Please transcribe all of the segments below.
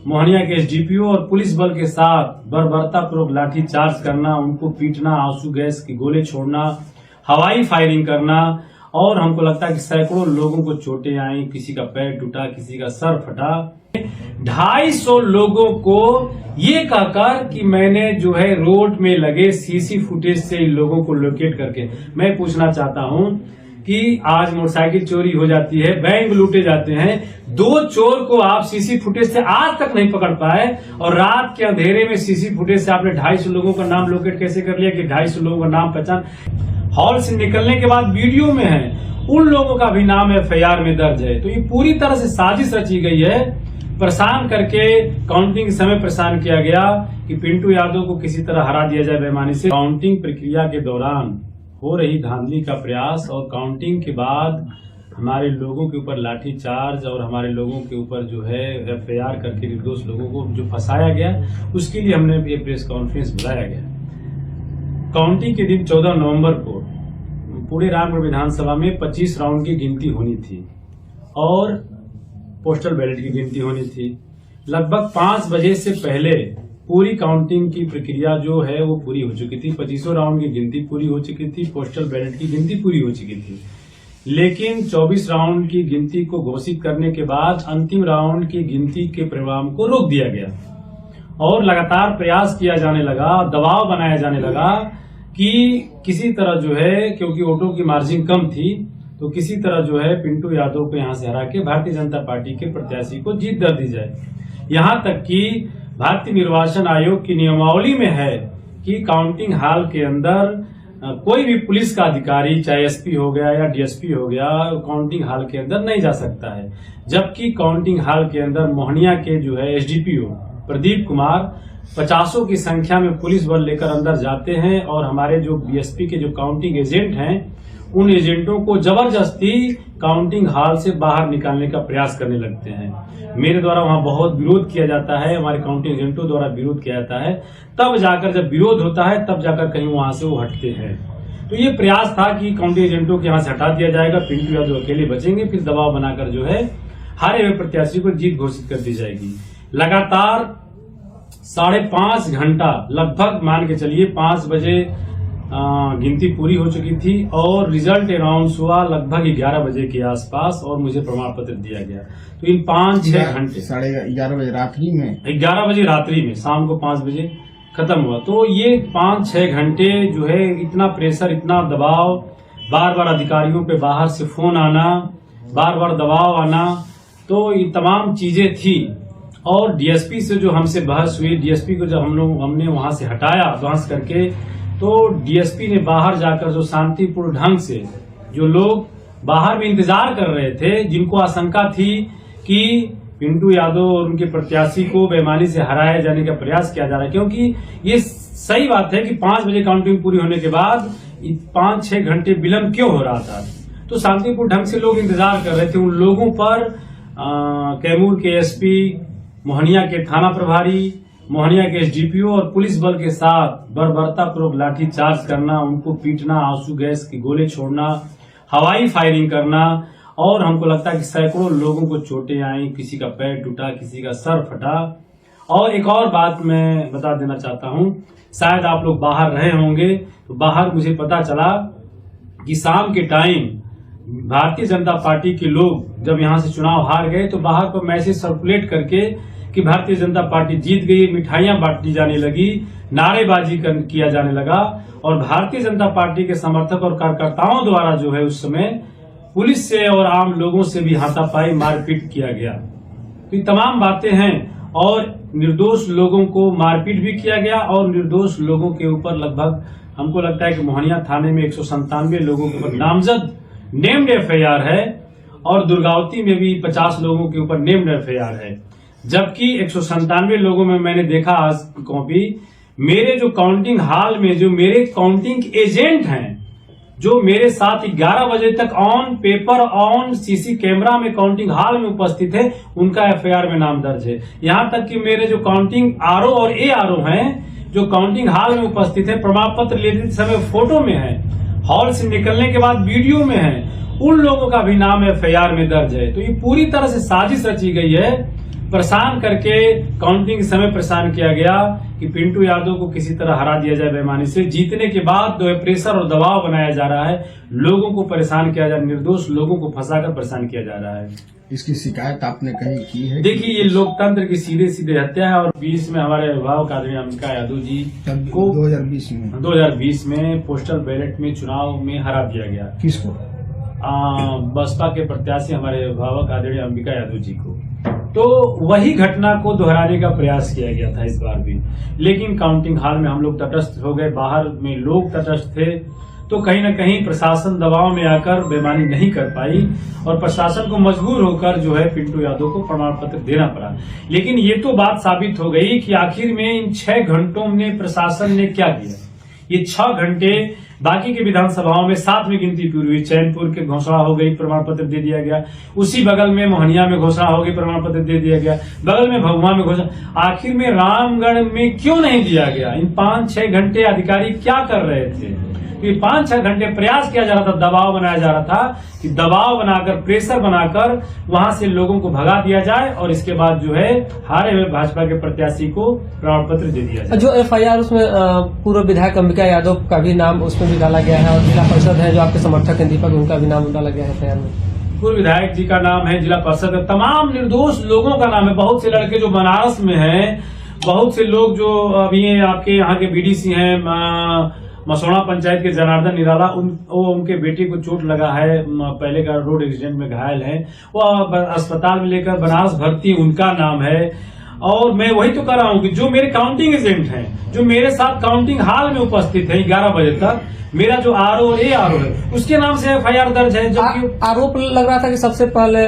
मोहनिया के एसडीपीओ और पुलिस बल के साथ बर्बरतापूर्वक लाठी चार्ज करना, उनको पीटना, आंसू गैस के गोले छोड़ना, हवाई फायरिंग करना और हमको लगता है कि सैकड़ों लोगों को चोटें आई, किसी का पैर टूटा, किसी का सर फटा। 250 लोगों को ये कहकर कि मैंने जो है रोड में लगे सीसी फुटेज से इन लोगों को लोकेट करके, मैं पूछना चाहता हूं कि आज मोटरसाइकिल चोरी हो जाती है, बैंक लूटे जाते हैं, 2 चोर को आप सीसी फुटेज से आज तक नहीं पकड़ पाए और रात के अंधेरे में सीसी फुटेज से आपने 250 लोगों का नाम लोकेट कैसे कर लिया कि 250 लोगों का नाम पहचान। हॉल से निकलने के बाद वीडियो में है, उन लोगों का भी नाम एफआईआर में दर्ज है। तो ये पूरी तरह से साजिश रची गई है, परेशान करके काउंटिंग के समय परेशान किया गया कि पिंटू यादव को किसी तरह हरा दिया जाए बेईमानी से। काउंटिंग प्रक्रिया के दौरान हो रही धांधली का प्रयास और काउंटिंग के बाद हमारे लोगों के ऊपर लाठी चार्ज और हमारे लोगों के ऊपर जो है एफआईआर करके निर्दोष लोगों को जो फंसाया गया, उसके लिए हमने ये प्रेस कॉन्फ्रेंस बुलाया गया। काउंटिंग के दिन 14 नवंबर को पूरे रामपुर विधानसभा में 25 राउंड की गिनती होनी थी और पोस्टल बैलेट की गिनती होनी थी। लगभग 5 बजे से पहले पूरी काउंटिंग की प्रक्रिया जो है वो पूरी हो चुकी थी। 25 राउंड की गिनती पूरी हो चुकी थी, पोस्टल बैलेट की गिनती पूरी हो चुकी थी। लेकिन 24 राउंड की गिनती को घोषित करने के बाद अंतिम राउंड की गिनती के परिणाम को रोक दिया गया और लगातार प्रयास किया जाने लगा, दबाव बनाया जाने लगा कि किसी तरह जो है, क्योंकि वोटों की मार्जिन कम थी, तो किसी तरह जो है पिंटू यादव को यहां से हरा के भारतीय जनता पार्टी के प्रत्याशी को जीत दर दी जाए। यहां तक कि भारतीय निर्वाचन आयोग की नियमावली में है कि काउंटिंग हॉल के अंदर कोई भी पुलिस का अधिकारी, चाहे एसपी हो गया या डीएसपी हो गया, काउंटिंग हॉल के अंदर नहीं जा सकता है। जबकि काउंटिंग हॉल के अंदर मोहनिया के जो है एसडीपीओ प्रदीप कुमार 50 की संख्या में पुलिस बल लेकर अंदर जाते हैं और हमारे जो बीएसपी के जो काउंटिंग एजेंट हैं, उन एजेंटों को जबरदस्ती काउंटिंग हॉल से बाहर निकालने का प्रयास करने लगते हैं। मेरे द्वारा वहां बहुत विरोध किया जाता है, हमारे काउंटिंग एजेंटों द्वारा विरोध किया जाता है। तब जाकर जब विरोध होता है तब जाकर कहीं वहां से वो हटते हैं। तो ये प्रयास था कि काउंटिंग एजेंटों को यहां से हटा दिया जाएगा, पिंटू यादव अकेले बचेंगे, फिर दबाव बनाकर जो है हारे हुए प्रत्याशी को जीत घोषित कर दी जाएगी। लगातार 5.5 घंटा, लगभग मान के चलिए 5 बजे गिनती पूरी हो चुकी थी और रिजल्ट अनाउंस हुआ लगभग 11 बजे के आसपास और मुझे प्रमाण पत्र दिया गया। तो इन 5-6 घंटे, 11:30 बजे रात्रि में, 11 बजे रात्रि में, शाम को 5 बजे खत्म हुआ। तो ये 5-6 घंटे जो है इतना प्रेशर, इतना दबाव, बार बार अधिकारियों पे बाहर से फोन आना, बार बार दबाव आना, तो ये तमाम चीजें थी। और डीएसपी से जो हमसे बहस हुई, डीएसपी को जब हमने वहां से हटाया बहस करके, तो डीएसपी ने बाहर जाकर जो शांतिपूर्ण ढंग से जो लोग बाहर में इंतजार कर रहे थे, जिनको आशंका थी कि पिंटू यादव और उनके प्रत्याशी को बेईमानी से हराया जाने का प्रयास किया जा रहा है, क्योंकि ये सही बात है कि 5 बजे काउंटिंग पूरी होने के बाद 5-6 घंटे विलंब क्यों हो रहा था। तो शांतिपूर्ण ढंग से लोग इंतजार कर रहे थे। उन लोगों पर कैमूर के एसपी, मोहनिया के थाना प्रभारी, मोहनिया के एसडीपीओ और पुलिस बल के साथ बर्बरतापूर्वक लाठी चार्ज करना, उनको पीटना, आंसू गैस के गोले छोड़ना, हवाई फायरिंग करना और हमको लगता है कि सैकड़ों लोगों को चोटें आई, किसी का पैर टूटा, किसी का सर फटा। और एक और बात मैं बता देना चाहता हूं, शायद आप लोग बाहर रहे होंगे, तो बाहर मुझे पता चला कि शाम के टाइम भारतीय जनता पार्टी के लोग जब यहां से चुनाव हार गए तो बाहर पर मैसेज सर्कुलेट करके कि भारतीय जनता पार्टी जीत गई, मिठाइयां बांटी जाने लगी, नारेबाजी किया जाने लगा और भारतीय जनता पार्टी के समर्थक और कार्यकर्ताओं द्वारा जो है उस समय पुलिस से और आम लोगों से भी हाथापाई, मारपीट किया गया। तो ये तमाम बातें हैं और निर्दोष लोगों को मारपीट भी किया गया और निर्दोष लोगों के ऊपर लगभग हमको लगता है कि मोहनिया थाने में 197 लोगों के ऊपर नामजद नेम्ड एफआईआर है और दुर्गावती में भी 50 लोगों के ऊपर नेम्ड एफआईआर है। जबकि 197 लोगों में मैंने देखा आज कॉपी, मेरे जो काउंटिंग हॉल में जो मेरे काउंटिंग एजेंट हैं, जो मेरे साथ 11 बजे तक on paper, on CC camera में काउंटिंग हॉल में उपस्थित है, उनका एफआईआर में नाम दर्ज है। यहां तक कि मेरे जो काउंटिंग आरओ और एआरओ हैं, जो काउंटिंग हॉल में उपस्थित है, प्रमाण पत्र लेते समय फोटो में है, हॉल से निकलने के बाद वीडियो में है, उन लोगों का भी नाम एफआईआर में दर्ज है। तो ये पूरी तरह से साजिश रची गई है परेशान करके काउंटिंग के समय परेशान किया गया कि पिंटू यादव को किसी तरह हरा दिया जाए बेईमानी से। जीतने के बाद जो है प्रेशर और दबाव बनाया जा रहा है, लोगों को परेशान किया जा रहा है, निर्दोष लोगों को फंसाकर परेशान किया जा रहा है। इसकी शिकायत आपने कहीं की है? देखिए, ये लोकतंत्र की सीधे सीधे हत्या है और 20 में हमारे अभिभावक आदरणीय अंबिका यादव जी को 2020 में पोस्टल बैलेट में चुनाव में हरा दिया गया। किसको? बसपा के प्रत्याशी हमारे अभिभावक आदरणीय अंबिका यादव जी को। तो वही घटना को दोहराने का प्रयास किया गया था इस बार भी, लेकिन काउंटिंग हॉल में हम लोग तटस्थ हो गए, बाहर में लोग तटस्थ थे, तो कहीं न कहीं प्रशासन दबाव में आकर बेईमानी नहीं कर पाई और प्रशासन को मजबूर होकर जो है पिंटू यादव को प्रमाण पत्र देना पड़ा। लेकिन ये तो बात साबित हो गई कि आखिर में इन 6 घंटों में प्रशासन ने क्या किया। ये 6 घंटे बाकी के विधानसभाओं में 7 में गिनती पूरी हुई, चैनपुर के घोषणा हो गई, प्रमाण पत्र दे दिया गया, उसी बगल में मोहनिया में घोषणा हो गई, प्रमाण पत्र दे दिया गया, बगल में भभुआ में घोषणा। आखिर में रामगढ़ में क्यों नहीं दिया गया? इन 5-6 घंटे अधिकारी क्या कर रहे थे? ये 5-6 घंटे प्रयास किया जा रहा था, दबाव बनाया जा रहा था कि दबाव बनाकर, प्रेशर बनाकर वहां से लोगों को भगा दिया जाए और इसके बाद जो है हारे हुए भाजपा के प्रत्याशी को प्रमाण पत्र दे दिया जाए। जो FIR उसमें पूर्व विधायक अंबिका यादव का भी नाम उसमें भी डाला गया है और जिला परिषद है जो आपके समर्थक हैं दीपक, उनका भी नाम डाला गया है FIR में। पूर्व विधायक जी का नाम है, जिला परिषद है, तमाम निर्दोष लोगों का नाम है। बहुत से लड़के जो बनारस में हैं, बहुत से लोग जो अभी आपके यहाँ के BDC हैं, मसौड़ा पंचायत के जनार्दन निराला, उनके बेटे को चोट लगा है, पहले का रोड एक्सीडेंट में घायल है, वो अस्पताल में लेकर बनारस भर्ती, उनका नाम है। और मैं वही तो कर रहा हूँ कि जो मेरे काउंटिंग एजेंट हैं, जो मेरे साथ काउंटिंग हॉल में उपस्थित है 11 बजे तक, मेरा जो RO और ARO है उसके नाम से FIR दर्ज है। जो आरोप लग रहा था कि सबसे पहले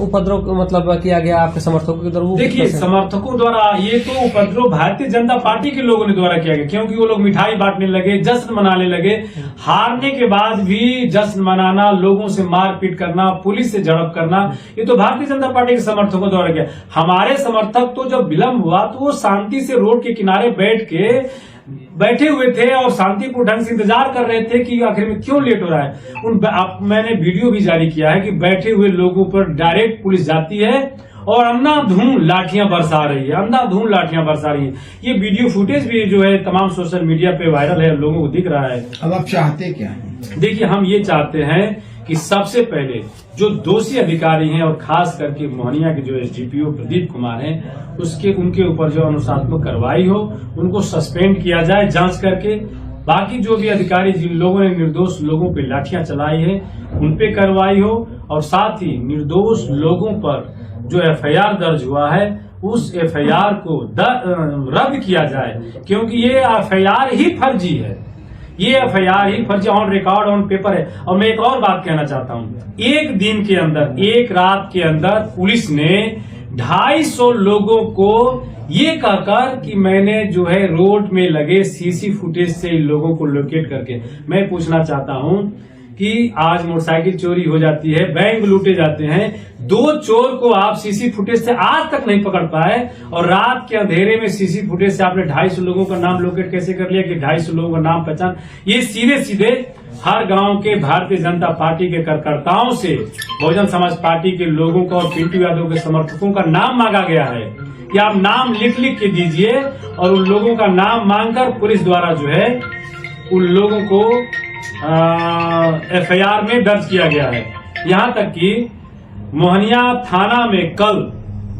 उपद्रव मतलब किया गया आपके समर्थकों के द्वारा। देखिए, समर्थकों द्वारा ये तो उपद्रव भारतीय जनता पार्टी के लोगों ने द्वारा किया गया, क्योंकि वो लोग मिठाई बांटने लगे, जश्न मनाने लगे। हारने के बाद भी जश्न मनाना, लोगों से मारपीट करना, पुलिस से झड़प करना, ये तो भारतीय जनता पार्टी के समर्थकों द्वारा किया। हमारे समर्थक तो जब विलंब हुआ तो वो शांति से रोड के किनारे बैठे हुए थे और शांतिपूर्ण ढंग से इंतजार कर रहे थे कि आखिर में क्यों लेट हो रहा है। मैंने वीडियो भी जारी किया है कि बैठे हुए लोगों पर डायरेक्ट पुलिस जाती है और अंधाधुंध लाठियां बरसा रही है, अंधाधुंध लाठियां बरसा रही है। ये वीडियो फुटेज भी जो है तमाम सोशल मीडिया पे वायरल है, लोगों को दिख रहा है। अब आप चाहते क्या हैं? देखिए, हम ये चाहते हैं कि सबसे पहले जो दोषी अधिकारी हैं और खास करके मोहनिया के जो SDPO प्रदीप कुमार हैं, उनके ऊपर जो अनुशासनात्मक कार्रवाई हो, उनको सस्पेंड किया जाए जांच करके। बाकी जो भी अधिकारी जिन लोगों ने निर्दोष लोगों पे लाठियां चलाई है, उन पे कार्रवाई हो और साथ ही निर्दोष लोगों पर जो FIR दर्ज हुआ है उस FIR को रद्द किया जाए, क्योंकि ये FIR ही फर्जी है, ये FIR ही फर्जी ऑन रिकॉर्ड ऑन पेपर है। और मैं एक और बात कहना चाहता हूँ, एक दिन के अंदर, एक रात के अंदर पुलिस ने 250 लोगों को ये कहकर कि मैंने जो है रोड में लगे CC फुटेज से इन लोगों को लोकेट करके, मैं पूछना चाहता हूँ कि आज मोटरसाइकिल चोरी हो जाती है, बैंक लूटे जाते हैं, 2 चोर को आप CC फुटेज से आज तक नहीं पकड़ पाए और रात के अंधेरे में CC फुटेज से आपने 250 लोगों का नाम लोकेट कैसे कर लिया कि 250 लोगों का नाम पहचान। ये सीधे सीधे हर गांव के भारतीय जनता पार्टी के कार्यकर्ताओं से बहुजन समाज पार्टी के लोगों का और पिंटू यादव के समर्थकों का नाम मांगा गया है कि आप नाम लिख के दीजिए, और उन लोगों का नाम मांगकर पुलिस द्वारा जो है उन लोगों को FIR में दर्ज किया गया है। यहाँ तक कि मोहनिया थाना में कल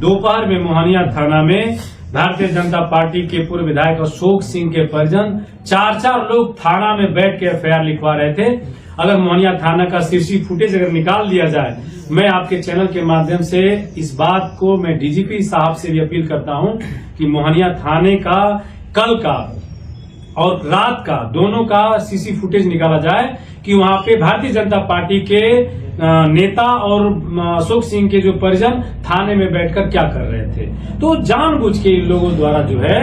दोपहर में मोहनिया थाना में भारतीय जनता पार्टी के पूर्व विधायक अशोक सिंह के परिजन 4 लोग थाना में बैठ के FIR लिखवा रहे थे। अगर मोहनिया थाना का CC फुटेज अगर निकाल दिया जाए, मैं आपके चैनल के माध्यम से इस बात को मैं DGP साहब से भी अपील करता हूं कि मोहनिया थाने का कल का और रात का दोनों का CC फुटेज निकाला जाए कि वहां पे भारतीय जनता पार्टी के नेता और अशोक सिंह के जो परिजन थाने में बैठकर क्या कर रहे थे। तो जानबूझ के इन लोगों द्वारा जो है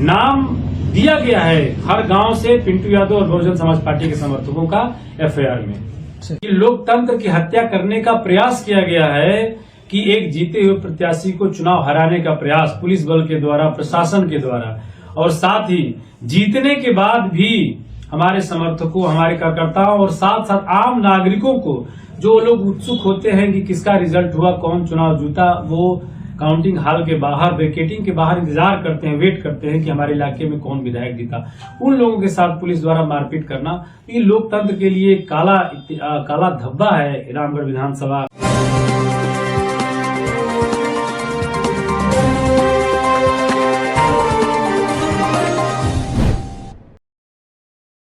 नाम दिया गया है हर गांव से पिंटू यादव और बहुजन समाज पार्टी के समर्थकों का FIR में। लोकतंत्र की हत्या करने का प्रयास किया गया है कि एक जीते हुए प्रत्याशी को चुनाव हराने का प्रयास पुलिस बल के द्वारा, प्रशासन के द्वारा, और साथ ही जीतने के बाद भी हमारे समर्थकों, हमारे कार्यकर्ताओं और साथ साथ आम नागरिकों को जो लोग उत्सुक होते हैं कि किसका रिजल्ट हुआ, कौन चुनाव जीता, वो काउंटिंग हॉल के बाहर, वेकेटिंग के बाहर इंतजार करते हैं, वेट करते हैं कि हमारे इलाके में कौन विधायक जीता। उन लोगों के साथ पुलिस द्वारा मारपीट करना ये लोकतंत्र के लिए काला धब्बा है रामगढ़ विधानसभा।